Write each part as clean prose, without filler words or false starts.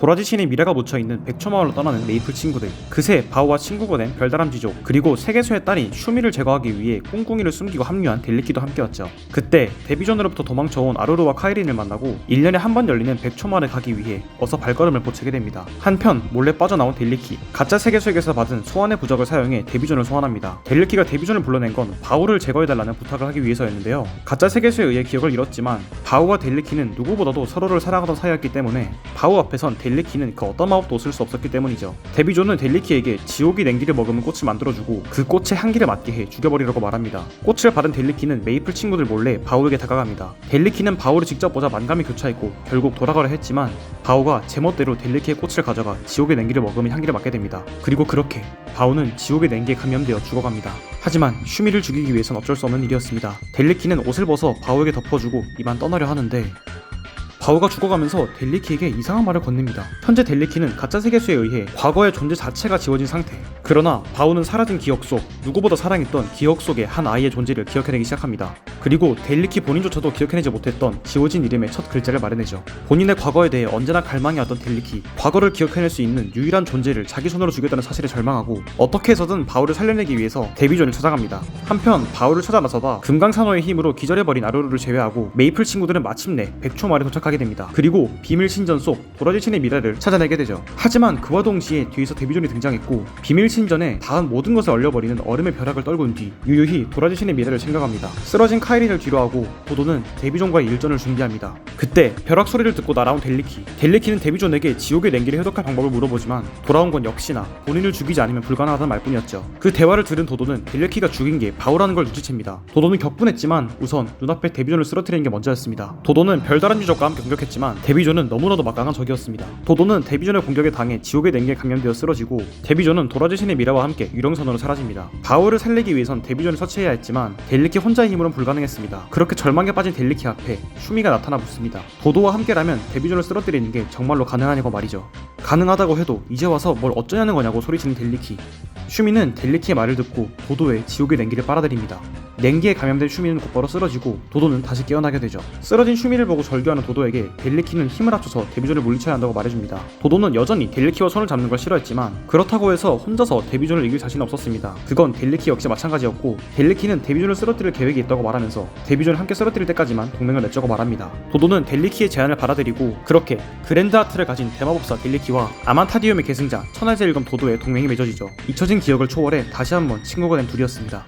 도라지신의 미래가 묻혀있는 백초마을로 떠나는 메이플 친구들. 그새 바오와 친구가 된 별다람쥐족, 그리고 세계수의 딸인 슈미를 제거하기 위해 꿍꿍이를 숨기고 합류한 델리키도 함께였죠. 그때 데비존으로부터 도망쳐온 아루루와 카이린을 만나고 1년에 한 번 열리는 백초마을에 가기 위해 어서 발걸음을 보채게 됩니다. 한편 몰래 빠져나온 델리키, 가짜 세계수에게서 받은 소환의 부적을 사용해 데비존을 소환합니다. 델리키가 데비존을 불러낸 건 바오를 제거해달라는 부탁을 하기 위해서였는데요. 가짜 세계수에 의해 기억을 잃었지만 바오와 델리키는 누구보다도 서로를 사랑하던 사이였기 때문에 바오 앞에선 델리키는 그 어떤 마법도 쓸 수 없었기 때문이죠. 데비존은 델리키에게 지옥의 냉기를 먹으면 꽃을 만들어주고 그 꽃의 향기를 맡게 해 죽여버리려고 말합니다. 꽃을 받은 델리키는 메이플 친구들 몰래 바오에게 다가갑니다. 델리키는 바오를 직접 보자 만감이 교차했고 결국 돌아가려 했지만 바오가 제멋대로 델리키의 꽃을 가져가 지옥의 냉기를 먹으면 향기를 맡게 됩니다. 그리고 그렇게 바오는 지옥의 냉기에 감염되어 죽어갑니다. 하지만 슈미를 죽이기 위해선 어쩔 수 없는 일이었습니다. 델리키는 옷을 벗어 바오에게 덮어주고 이만 떠나려 하는데 바오가 죽어가면서 델리키에게 이상한 말을 건넵니다. 현재 델리키는 가짜 세계수에 의해 과거의 존재 자체가 지워진 상태. 그러나 바오는 사라진 기억 속, 누구보다 사랑했던 기억 속의 한 아이의 존재를 기억해내기 시작합니다. 그리고 델리키 본인조차도 기억해내지 못했던 지워진 이름의 첫 글자를 말해내죠. 본인의 과거에 대해 언제나 갈망해왔던 델리키, 과거를 기억해낼 수 있는 유일한 존재를 자기 손으로 죽였다는 사실에 절망하고 어떻게 해서든 바오를 살려내기 위해서 데비존을 찾아갑니다. 한편 바오를 찾아 나서다 금강산호의 힘으로 기절해버린 아루루를 제외하고 메이플 친구들은 마침내 백초마을에 도착하게 됩니다. 그리고 비밀 신전 속 도라지신의 미래를 찾아내게 되죠. 하지만 그와 동시에 뒤에서 데비존이 등장했고 비밀 신전에 닿은 모든 것을 얼려버리는 얼음의 벼락을 떨군 뒤 유유히 도라지신의 미래를 생각합니다. 쓰러진 카이린을 뒤로하고 도도는 데비존과의 일전을 준비합니다. 그때 벼락 소리를 듣고 날아온 델리키는 데비존에게 지옥의 냉기를 해독할 방법을 물어보지만 돌아온 건 역시나 본인을 죽이지 않으면 불가능하다는 말뿐이었죠. 그 대화를 들은 도도는 델리키가 죽인 게 바오라는 걸 눈치챕니다. 도도는 격분했지만 우선 눈앞에 데비존을 쓰러뜨리는 게 먼저였습니다. 도도는 별다람쥐족과 함께 공격했지만 데비존은 너무나도 막강한 적이었습니다. 도도는 데비존의 공격에 당해 지옥의 냉기에 감염되어 쓰러지고 데비존은 도라지신의 미래와 함께 유령선으로 사라집니다. 바오를 살리기 위해선 데비존을 처치해야 했지만 델리키 혼자의 힘으로는 불가능했습니다. 그렇게 절망에 빠진 델리키 앞에 슈미가 나타나 붙습니다. 도도와 함께라면 데비존을 쓰러뜨리는 게 정말로 가능하냐고 말이죠. 가능하다고 해도 이제 와서 뭘 어쩌냐는 거냐고 소리치는 델리키. 슈미는 델리키의 말을 듣고 도도의 지옥의 냉기를 빨아들입니다. 냉기에 감염된 슈미는 곧바로 쓰러지고 도도는 다시 깨어나게 되죠. 쓰러진 슈미를 보고 절규하는 도도에게 델리키는 힘을 합쳐서 데비존을 물리쳐야 한다고 말해줍니다. 도도는 여전히 델리키와 손을 잡는 걸 싫어했지만 그렇다고 해서 혼자서 데비존을 이길 자신은 없었습니다. 그건 델리키 역시 마찬가지였고 델리키는 데비존을 쓰러뜨릴 계획이 있다고 말하면서 데비존을 함께 쓰러뜨릴 때까지만 동맹을 맺자고 말합니다. 도도는 델리키의 제안을 받아들이고 그렇게 그랜드 하트를 가진 대마법사 델리키와 아만타디움의 계승자 천하제일검 도도의 동맹이 맺어지죠. 잊혀진 기억을 초월해 다시 한번 친구가 된 둘이었습니다.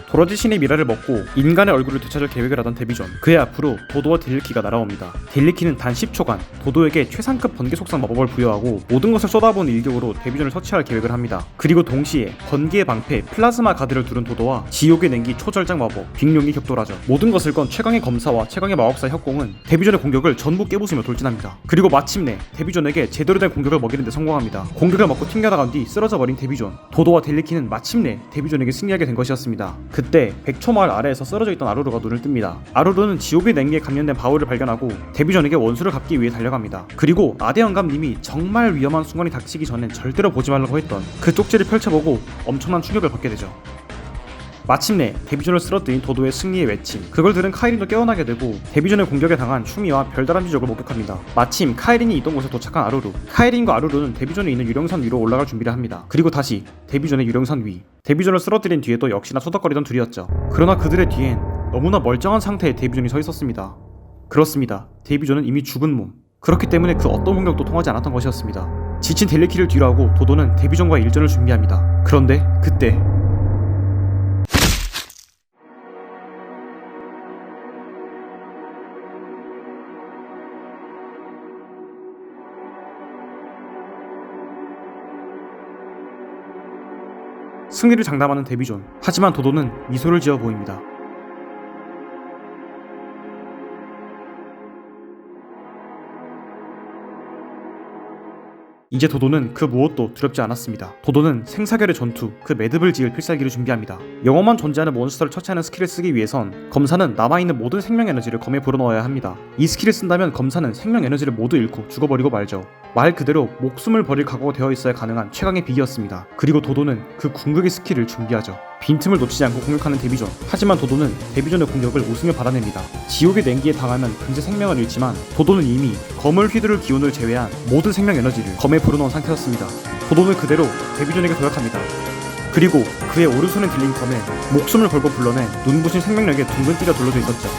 도라지신의 미래를 먹고 인간의 얼굴을 되찾을 계획을 하던 데비존, 그의 앞으로 도도와 델리키가 날아옵니다. 델리키는 단 10초간 도도에게 최상급 번개 속성 마법을 부여하고 모든 것을 쏟아부은 일격으로 데비존을 처치할 계획을 합니다. 그리고 동시에 번개의 방패 플라즈마 가드를 두른 도도와 지옥의 냉기 초절장 마법 빅룡이 격돌하죠. 모든 것을 건 최강의 검사와 최강의 마법사 협공은 데비존의 공격을 전부 깨부수며 돌진합니다. 그리고 마침내 데비존에게 제대로 된 공격을 먹이는 데 성공합니다. 공격을 먹고 튕겨나간 뒤 쓰러져 버린 데비존, 도도와 델리키는 마침내 데비존에게 승리하게 된 것이었습니다. 그때 백초마을 아래에서 쓰러져 있던 아루루가 눈을 뜹니다. 아루루는 지옥의 냉기에 감염된 바오를 발견하고 데비존에게 원수를 갚기 위해 달려갑니다. 그리고 아대영감님이 정말 위험한 순간이 닥치기 전엔 절대로 보지 말라고 했던 그 쪽지를 펼쳐보고 엄청난 충격을 받게 되죠. 마침내 데비존을 쓰러뜨린 도도의 승리의 외침, 그걸 들은 카이린도 깨어나게 되고 데비존의 공격에 당한 슈미와 별다람쥐족을 목격합니다. 마침 카이린이 있던 곳에 도착한 아루루, 카이린과 아루루는 데비존에 있는 유령선 위로 올라갈 준비를 합니다. 그리고 다시 데비존의 유령선 위, 데비존을 쓰러뜨린 뒤에도 역시나 소닥거리던 둘이었죠. 그러나 그들의 뒤엔 너무나 멀쩡한 상태의 데비존이 서 있었습니다. 그렇습니다. 데비존은 이미 죽은 몸, 그렇기 때문에 그 어떤 공격도 통하지 않았던 것이었습니다. 지친 델리키를 뒤로하고 도도는 데비존과 일전을 준비합니다. 그런데 그때 승리를 장담하는 데비존, 하지만 도도는 미소를 지어 보입니다. 이제 도도는 그 무엇도 두렵지 않았습니다. 도도는 생사결의 전투, 그 매듭을 지을 필살기를 준비합니다. 영어만 존재하는 몬스터를 처치하는 스킬을 쓰기 위해선 검사는 남아있는 모든 생명 에너지를 검에 불어넣어야 합니다. 이 스킬을 쓴다면 검사는 생명 에너지를 모두 잃고 죽어버리고 말죠. 말 그대로 목숨을 버릴 각오가 되어 있어야 가능한 최강의 비기였습니다. 그리고 도도는 그 궁극의 스킬을 준비하죠. 빈틈을 놓치지 않고 공격하는 데비존. 하지만 도도는 데비존의 공격을 우승을 받아냅니다. 지옥의 냉기에 당하면 금세 생명을 잃지만 도도는 이미 검을 휘두를 기운을 제외한 모든 생명 에너지를 검에 불어넣은 상태였습니다. 도도는 그대로 데비존에게 도약합니다. 그리고 그의 오른손에 들린 검에 목숨을 걸고 불러낸 눈부신 생명력의 둥근 띠가 둘러져 있었죠.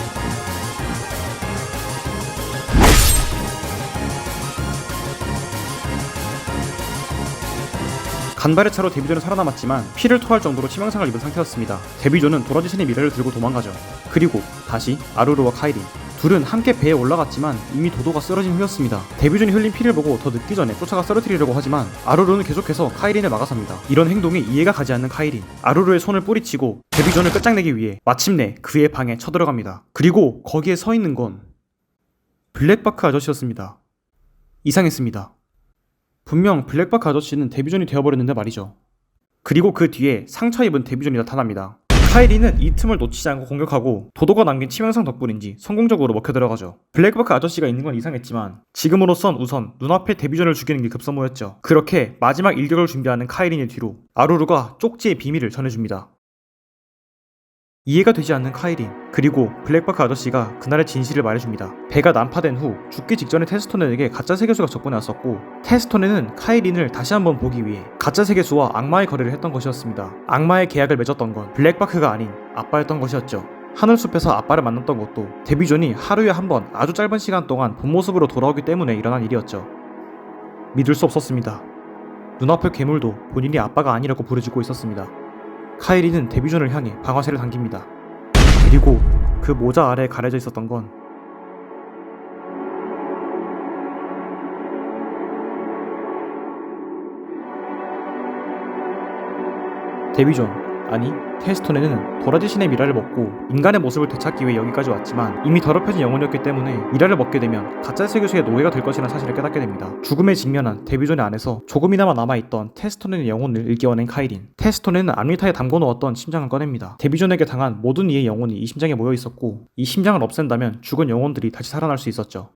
간발의 차로 데비존은 살아남았지만 피를 토할 정도로 치명상을 입은 상태였습니다. 데비존은 도라지신의 미래를 들고 도망가죠. 그리고 다시 아루루와 카이린. 둘은 함께 배에 올라갔지만 이미 도도가 쓰러진 후였습니다. 데비존이 흘린 피를 보고 더 늦기 전에 쫓아가 쓰러뜨리려고 하지만 아루루는 계속해서 카이린을 막아섭니다. 이런 행동이 이해가 가지 않는 카이린. 아루루의 손을 뿌리치고 데비존을 끝장내기 위해 마침내 그의 방에 쳐들어갑니다. 그리고 거기에 서 있는 건 블랙바크 아저씨였습니다. 이상했습니다. 분명 블랙바크 아저씨는 데비존이 되어버렸는데 말이죠. 그리고 그 뒤에 상처 입은 데비존이 나타납니다. 카이린은 이 틈을 놓치지 않고 공격하고 도도가 남긴 치명상 덕분인지 성공적으로 먹혀들어가죠. 블랙바크 아저씨가 있는 건 이상했지만 지금으로선 우선 눈앞에 데비존을 죽이는 게 급선무였죠. 그렇게 마지막 일격을 준비하는 카이린의 뒤로 아루루가 쪽지의 비밀을 전해줍니다. 이해가 되지 않는 카이린. 그리고 블랙바크 아저씨가 그날의 진실을 말해줍니다. 배가 난파된 후 죽기 직전에 테스토넨에게 가짜 세계수가 접근해 왔었고 테스토넨은 카이린을 다시 한번 보기 위해 가짜 세계수와 악마의 거래를 했던 것이었습니다. 악마의 계약을 맺었던 건 블랙바크가 아닌 아빠였던 것이었죠. 하늘숲에서 아빠를 만났던 것도 데비존이 하루에 한 번 아주 짧은 시간 동안 본 모습으로 돌아오기 때문에 일어난 일이었죠. 믿을 수 없었습니다. 눈앞의 괴물도 본인이 아빠가 아니라고 부르짖고 있었습니다. 카이린은 데비존을 향해 방아쇠를 당깁니다. 그리고 그 모자 아래에 가려져 있었던 건 데비존, 아니 테스토넨은 도라지신의 미라를 먹고 인간의 모습을 되찾기 위해 여기까지 왔지만 이미 더럽혀진 영혼이었기 때문에 미라를 먹게 되면 가짜 세계수의 노예가 될 것이라는 사실을 깨닫게 됩니다. 죽음에 직면한 데비존의 안에서 조금이나마 남아있던 테스토넨의 영혼을 일깨워낸 카이린. 테스토넨은 암리타에 담궈놓았던 심장을 꺼냅니다. 데비존에게 당한 모든 이의 영혼이 이 심장에 모여있었고 이 심장을 없앤다면 죽은 영혼들이 다시 살아날 수 있었죠.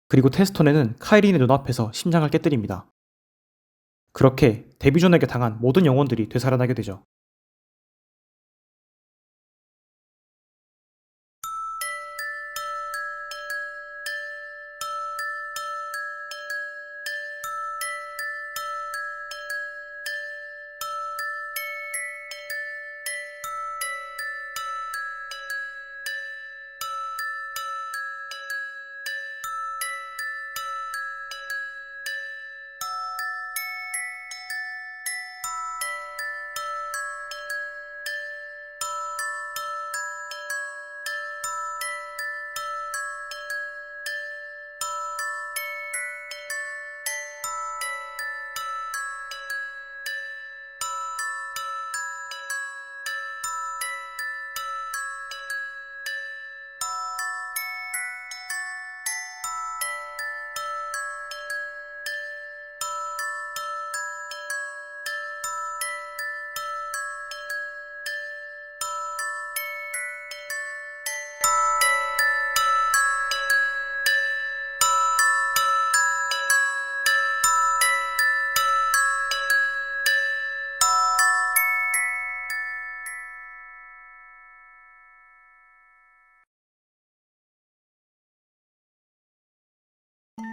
그리고 테스토넨은 카이린의 눈앞에서 심장을 깨뜨립니다. 그렇게 데비존에게 당한 모든 영혼들이 되살아나게 되죠.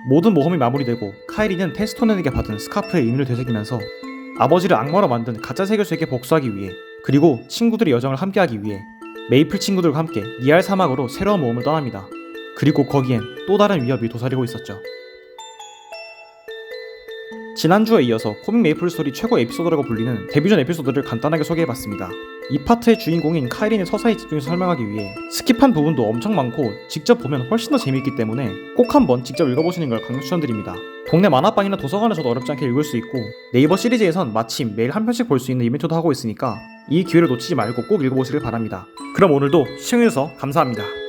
모든 모험이 마무리되고 카이린은 테스토넨에게 받은 스카프의 의미를 되새기면서 아버지를 악마로 만든 가짜 세계수에게 복수하기 위해 그리고 친구들의 여정을 함께하기 위해 메이플 친구들과 함께 니알 사막으로 새로운 모험을 떠납니다. 그리고 거기엔 또 다른 위협이 도사리고 있었죠. 지난주에 이어서 코믹 메이플 스토리 최고 에피소드라고 불리는 데뷔전 에피소드를 간단하게 소개해봤습니다. 이 파트의 주인공인 카이린의 서사에 집중해서 설명하기 위해 스킵한 부분도 엄청 많고 직접 보면 훨씬 더 재미있기 때문에 꼭 한번 직접 읽어보시는 걸 강력 추천드립니다. 동네 만화방이나 도서관에서도 어렵지 않게 읽을 수 있고 네이버 시리즈에선 마침 매일 한 편씩 볼 수 있는 이벤트도 하고 있으니까 이 기회를 놓치지 말고 꼭 읽어보시길 바랍니다. 그럼 오늘도 시청해주셔서 감사합니다.